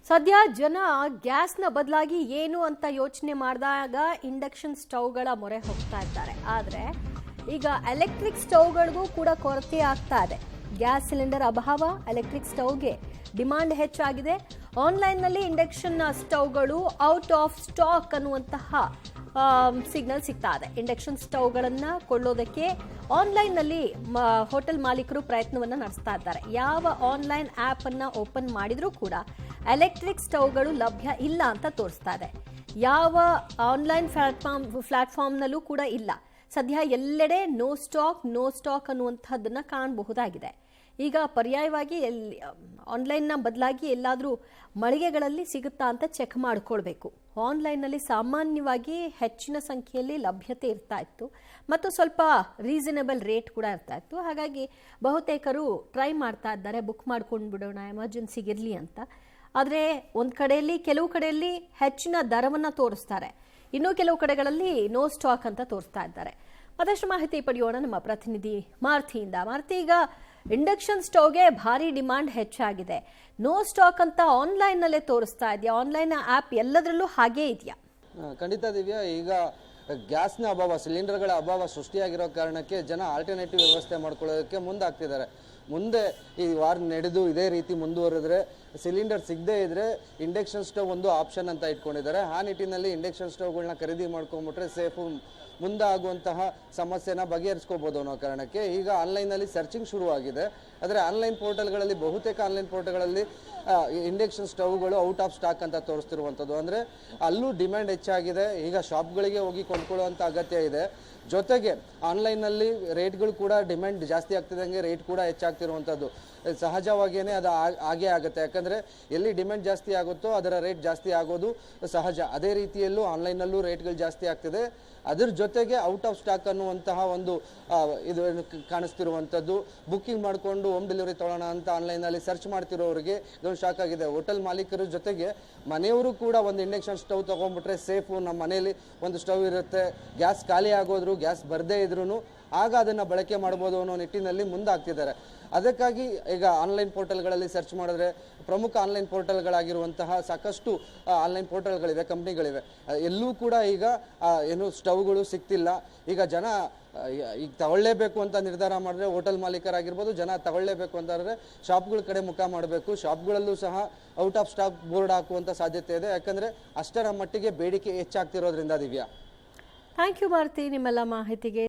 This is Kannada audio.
ಸದ್ಯ ಜನ ಗ್ಯಾಸ್ನ ಬದಲಾಗಿ ಏನು ಅಂತ ಯೋಚನೆ ಮಾಡಿದಾಗ ಇಂಡಕ್ಷನ್ ಸ್ಟವ್ಗಳ ಮೊರೆ ಹೋಗ್ತಾ ಇದ್ದಾರೆ. ಆದರೆ ಈಗ ಎಲೆಕ್ಟ್ರಿಕ್ ಸ್ಟವ್ಗಳಿಗೂ ಕೂಡ ಕೊರತೆ ಆಗ್ತಾ ಇದೆ. ಗ್ಯಾಸ್ ಸಿಲಿಂಡರ್ ಅಭಾವ, ಎಲೆಕ್ಟ್ರಿಕ್ ಸ್ಟವ್ಗೆ ಡಿಮಾಂಡ್ ಹೆಚ್ಚಾಗಿದೆ. ಆನ್ಲೈನ್ನಲ್ಲಿ ಇಂಡಕ್ಷನ್ ಸ್ಟವ್ಗಳು ಔಟ್ ಆಫ್ ಸ್ಟಾಕ್ ಅನ್ನುವಂತಹ ಸಿಗ್ನಲ್ ಸಿಗ್ತಾ ಇದೆ. ಇಂಡಕ್ಷನ್ ಸ್ಟವ್ಗಳನ್ನು ಕೊಳ್ಳೋದಕ್ಕೆ ಆನ್ಲೈನ್ನಲ್ಲಿ ಹೋಟೆಲ್ ಮಾಲೀಕರು ಪ್ರಯತ್ನವನ್ನು ನಡೆಸ್ತಾ ಇದ್ದಾರೆ. ಯಾವ ಆನ್ಲೈನ್ ಆ್ಯಪ್ ಅನ್ನು ಓಪನ್ ಮಾಡಿದ್ರೂ ಕೂಡ ಎಲೆಕ್ಟ್ರಿಕ್ ಸ್ಟವ್ಗಳು ಲಭ್ಯ ಇಲ್ಲ ಅಂತ ತೋರಿಸ್ತಾ ಇದೆ. ಯಾವ ಆನ್ಲೈನ್ ಪ್ಲಾಟ್ಫಾರ್ಮ್ನಲ್ಲೂ ಕೂಡ ಇಲ್ಲ. ಸದ್ಯ ಎಲ್ಲೆಡೆ ನೋ ಸ್ಟಾಕ್ ಅನ್ನುವಂಥದ್ದನ್ನು ಕಾಣಬಹುದಾಗಿದೆ. ಈಗ ಪರ್ಯಾಯವಾಗಿ ಆನ್ಲೈನ್ನ ಬದಲಾಗಿ ಎಲ್ಲಾದರೂ ಮಳಿಗೆಗಳಲ್ಲಿ ಸಿಗುತ್ತಾ ಅಂತ ಚೆಕ್ ಮಾಡಿಕೊಳ್ಬೇಕು. ಆನ್ಲೈನ್ನಲ್ಲಿ ಸಾಮಾನ್ಯವಾಗಿ ಹೆಚ್ಚಿನ ಸಂಖ್ಯೆಯಲ್ಲಿ ಲಭ್ಯತೆ ಇರ್ತಾ ಇತ್ತು ಮತ್ತು ಸ್ವಲ್ಪ ರೀಸನಬಲ್ ರೇಟ್ ಕೂಡ ಇರ್ತಾ ಇತ್ತು. ಹಾಗಾಗಿ ಬಹುತೇಕರು ಟ್ರೈ ಮಾಡ್ತಾ ಇದ್ದಾರೆ, ಬುಕ್ ಮಾಡ್ಕೊಂಡು ಬಿಡೋಣ ಎಮರ್ಜೆನ್ಸಿಗಿರಲಿ ಅಂತ. ಆದರೆ ಒಂದು ಕಡೆಯಲ್ಲಿ, ಕೆಲವು ಕಡೆಯಲ್ಲಿ ಹೆಚ್ಚಿನ ದರವನ್ನು ತೋರಿಸ್ತಾರೆ, ಇನ್ನೂ ಕೆಲವು ಕಡೆಗಳಲ್ಲಿ ನೋ ಸ್ಟಾಕ್ ಅಂತ ತೋರಿಸ್ತಾ ಇದ್ದಾರೆ. ಮತ್ತಷ್ಟು ಮಾಹಿತಿ ಪಡೆಯೋಣ ನಮ್ಮ ಪ್ರತಿನಿಧಿ ಮಾರುತಿಯಿಂದ. ಮಾರುತಿ, ಈಗ ಇಂಡಕ್ಷನ್ ಸ್ಟವ್ಗೆ ಭಾರಿ ಡಿಮಾಂಡ್ ಹೆಚ್ಚಾಗಿದೆ. ನೋ ಸ್ಟಾಕ್ ಅಂತ ಆನ್ಲೈನ್ನಲ್ಲೇ ತೋರಿಸ್ತಾ ಇದೆಯಾ? ಆನ್ಲೈನ್ ಆ್ಯಪ್ ಎಲ್ಲದರಲ್ಲೂ ಹಾಗೇ ಇದೆಯಾ? ಖಂಡಿತ ದಿವ್ಯಾ, ಈಗ ಗ್ಯಾಸ್ನ ಅಭಾವ, ಸಿಲಿಂಡರ್ಗಳ ಅಭಾವ ಸೃಷ್ಟಿಯಾಗಿರೋ ಕಾರಣಕ್ಕೆ ಜನ ಆಲ್ಟರ್ನೇಟಿವ್ ವ್ಯವಸ್ಥೆ ಮಾಡ್ಕೊಳ್ಳೋದಕ್ಕೆ ಮುಂದಾಗ್ತಿದ್ದಾರೆ. ಮುಂದೆ ಈ ವಾರ ನಡೆದು ಇದೇ ರೀತಿ ಮುಂದುವರೆದ್ರೆ, ಸಿಲಿಂಡರ್ ಸಿಗದೇ ಇದ್ರೆ ಇಂಡಕ್ಷನ್ ಸ್ಟವ್ ಒಂದು ಆಪ್ಷನ್ ಅಂತ ಇಟ್ಕೊಂಡಿದ್ದಾರೆ. ಆ ನಿಟ್ಟಿನಲ್ಲಿ ಇಂಡಕ್ಷನ್ ಸ್ಟವ್ಗಳನ್ನ ಖರೀದಿ ಮಾಡ್ಕೊಂಡ್ಬಿಟ್ರೆ ಸೇಫು, ಮುಂದೆ ಆಗುವಂತಹ ಸಮಸ್ಯೆನ ಬಗೆಹರಿಸ್ಕೋಬಹುದು ಅನ್ನೋ ಕಾರಣಕ್ಕೆ ಈಗ ಆನ್ಲೈನಲ್ಲಿ ಸರ್ಚಿಂಗ್ ಶುರುವಾಗಿದೆ. ಆದರೆ ಆನ್ಲೈನ್ ಪೋರ್ಟಲ್ಗಳಲ್ಲಿ, ಬಹುತೇಕ ಆನ್ಲೈನ್ ಪೋರ್ಟಲ್ಗಳಲ್ಲಿ ಇಂಡಕ್ಷನ್ ಸ್ಟವ್ಗಳು ಔಟ್ ಆಫ್ ಸ್ಟಾಕ್ ಅಂತ ತೋರಿಸ್ತಿರುವಂಥದ್ದು. ಅಂದರೆ ಅಲ್ಲೂ ಡಿಮ್ಯಾಂಡ್ ಹೆಚ್ಚಾಗಿದೆ. ಈಗ ಶಾಪ್ಗಳಿಗೆ ಹೋಗಿ ಕೊಂಡ್ಕೊಳ್ಳುವಂಥ ಅಗತ್ಯ ಇದೆ. ಜೊತೆಗೆ ಆನ್ಲೈನ್ನಲ್ಲಿ ರೇಟ್ಗಳು ಕೂಡ ಡಿಮ್ಯಾಂಡ್ ಜಾಸ್ತಿ ಆಗ್ತಿದ್ದಂಗೆ ರೇಟ್ ಕೂಡ ಹೆಚ್ಚಾಗ್ತಿರುವಂಥದ್ದು ಸಹಜವಾಗಿಯೇ ಅದು ಹಾಗೇ ಆಗುತ್ತೆ. ಯಾಕಂದರೆ ಎಲ್ಲಿ ಡಿಮ್ಯಾಂಡ್ ಜಾಸ್ತಿ ಆಗುತ್ತೋ ಅದರ ರೇಟ್ ಜಾಸ್ತಿ ಆಗೋದು ಸಹಜ. ಅದೇ ರೀತಿಯಲ್ಲೂ ಆನ್ಲೈನಲ್ಲೂ ರೇಟ್ಗಳು ಜಾಸ್ತಿ ಆಗ್ತಿದೆ. ಅದ್ರ ಜೊತೆಗೆ ಔಟ್ ಆಫ್ ಸ್ಟಾಕ್ ಅನ್ನುವಂತಹ ಒಂದು ಇದು ಕಾಣಿಸ್ತಿರುವಂಥದ್ದು. ಬುಕ್ಕಿಂಗ್ ಮಾಡಿಕೊಂಡು ಹೋಮ್ ಡೆಲಿವರಿ ತೊಗೊಳ್ಳೋಣ ಅಂತ ಆನ್ಲೈನಲ್ಲಿ ಸರ್ಚ್ ಮಾಡ್ತಿರೋರಿಗೆ ಇದೊಂದು ಶಾಕ್ ಆಗಿದೆ. ಹೋಟೆಲ್ ಮಾಲೀಕರ ಜೊತೆಗೆ ಮನೆಯವರು ಕೂಡ ಒಂದು ಇಂಡಕ್ಷನ್ ಸ್ಟವ್ ತೊಗೊಂಡ್ಬಿಟ್ರೆ ಸೇಫು, ನಮ್ಮ ಮನೆಯಲ್ಲಿ ಒಂದು ಸ್ಟವ್ ಇರುತ್ತೆ, ಗ್ಯಾಸ್ ಖಾಲಿ ಆಗೋದ್ರು, ಗ್ಯಾಸ್ ಬರದೇ ಇದ್ರೂ ಆಗ ಅದನ್ನು ಬಳಕೆ ಮಾಡ್ಬೋದು ಅನ್ನೋ ನಿಟ್ಟಿನಲ್ಲಿ ಮುಂದಾಗ್ತಿದ್ದಾರೆ. ಅದಕ್ಕಾಗಿ ಈಗ ಆನ್ಲೈನ್ ಪೋರ್ಟಲ್ಗಳಲ್ಲಿ ಸರ್ಚ್ ಮಾಡಿದ್ರೆ ಪ್ರಮುಖ ಆನ್ಲೈನ್ ಪೋರ್ಟಲ್ಗಳಾಗಿರುವಂತಹ ಸಾಕಷ್ಟು ಆನ್ಲೈನ್ ಪೋರ್ಟಲ್ಗಳಿವೆ, ಕಂಪ್ನಿಗಳಿವೆ. ಎಲ್ಲೂ ಕೂಡ ಈಗ ಏನು ಸ್ಟವ್ಗಳು ಸಿಗ್ತಿಲ್ಲ. ಈಗ ಜನ ಈಗ ತಗೊಳ್ಳೇಬೇಕು ಅಂತ ನಿರ್ಧಾರ ಮಾಡಿದ್ರೆ, ಹೋಟೆಲ್ ಮಾಲೀಕರಾಗಿರ್ಬೋದು, ಜನ ತಗೊಳ್ಳೇಬೇಕು ಅಂತಂದರೆ ಶಾಪ್ಗಳ ಕಡೆ ಮುಖ ಮಾಡಬೇಕು. ಶಾಪ್ಗಳಲ್ಲೂ ಸಹ ಔಟ್ ಆಫ್ ಸ್ಟಾಕ್ ಬೋರ್ಡ್ ಹಾಕುವಂಥ ಸಾಧ್ಯತೆ ಇದೆ. ಯಾಕಂದರೆ ಅಷ್ಟರ ಮಟ್ಟಿಗೆ ಬೇಡಿಕೆ ಹೆಚ್ಚಾಗ್ತಿರೋದ್ರಿಂದ. ದಿವ್ಯಾ, ಥ್ಯಾಂಕ್ ಯು ಮಾರುತಿ ನಿಮ್ಮೆಲ್ಲ ಮಾಹಿತಿಗೆ.